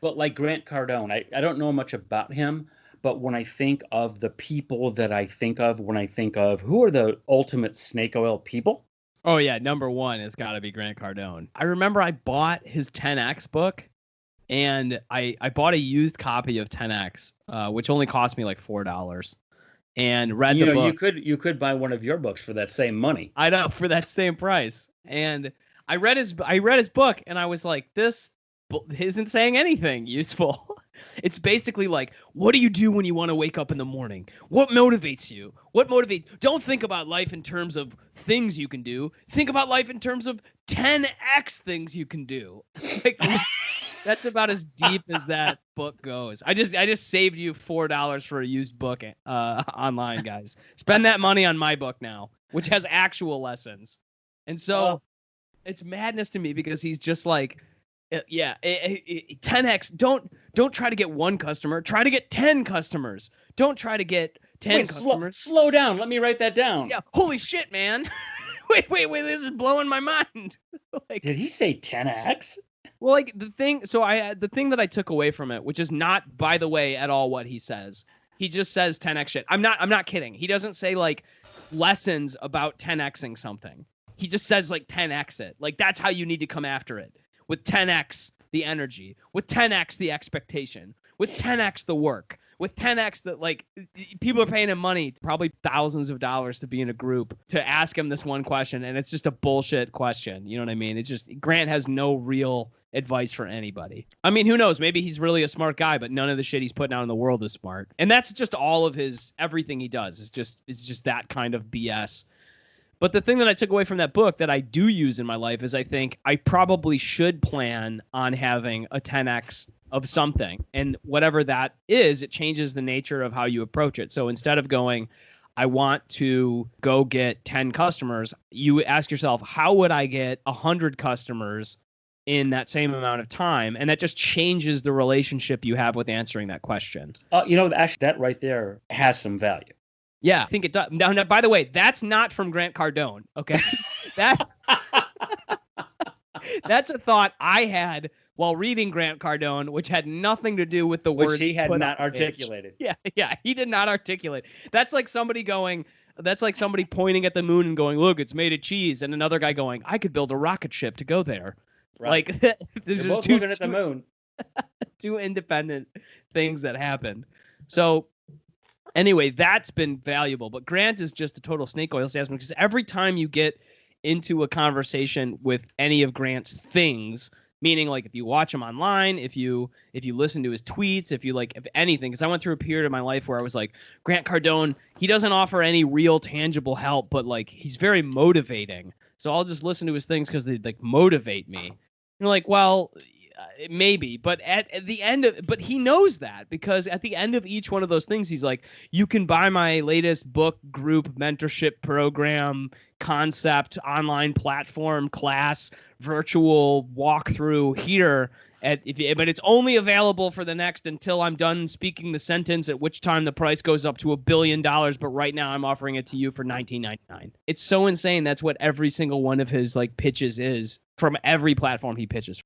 But like Grant Cardone, I don't know much about him, but when I think of the people that I think of, when I think of who are the ultimate snake oil people. Oh, yeah. Number one has got to be Grant Cardone. I remember I bought his 10X book, and I bought a used copy of 10X, which only cost me like $4, and read the book. You could buy one of your books for that same money. I know, for that same price. And I read his book, and I was like, this isn't saying anything useful. It's basically like, what do you do when you want to wake up in the morning? What motivates you? Don't think about life in terms of things you can do. Think about life in terms of 10x things you can do. Like, that's about as deep as that book goes. I just saved you $4 for a used book online, guys. Spend that money on my book now, which has actual lessons. And so it's madness to me, because he's just like, 10x. Don't try to get one customer. Try to get 10 customers. Don't try to get 10 customers. Slow down. Let me write that down. Yeah. Holy shit, man. wait. This is blowing my mind. Like, did he say 10x? Well, like the thing that I took away from it, which is not, by the way, at all what he says. He just says 10x shit. I'm not kidding. He doesn't say like lessons about 10xing something. He just says like 10x it. Like, that's how you need to come after it. With 10x the energy, with 10x the expectation, with 10x the work, with 10x the, like, people are paying him money, probably thousands of dollars, to be in a group to ask him this one question, and it's just a bullshit question. You know what I mean? It's just, Grant has no real advice for anybody. I mean, who knows? Maybe he's really a smart guy, but none of the shit he's putting out in the world is smart. And that's just all of his, everything he does is just that kind of BS. But the thing that I took away from that book that I do use in my life is, I think I probably should plan on having a 10x of something. And whatever that is, it changes the nature of how you approach it. So instead of going, I want to go get 10 customers, you ask yourself, how would I get 100 customers in that same amount of time? And that just changes the relationship you have with answering that question. Actually, that right there has some value. Yeah, I think it does. Now, by the way, that's not from Grant Cardone, okay? That's a thought I had while reading Grant Cardone, which had nothing to do with the words he had not articulated. Yeah, he did not articulate. That's like somebody pointing at the moon and going, look, it's made of cheese, and another guy going, I could build a rocket ship to go there. Right. Like, they're both looking at the moon. Two independent things that happen. So anyway, that's been valuable. But Grant is just a total snake oil salesman, because every time you get into a conversation with any of Grant's things, meaning like if you watch him online, if you listen to his tweets, if anything, because I went through a period of my life where I was like, Grant Cardone, he doesn't offer any real tangible help, but like he's very motivating. So I'll just listen to his things because they like motivate me. You're like, well, maybe, but at the end of, but he knows that, because at the end of each one of those things, he's like, you can buy my latest book, group, mentorship program, concept, online platform, class, virtual walkthrough here but it's only available for the next until I'm done speaking the sentence, at which time the price goes up to $1 billion. But right now I'm offering it to you for $19.99. It's so insane. That's what every single one of his like pitches is, from every platform he pitches.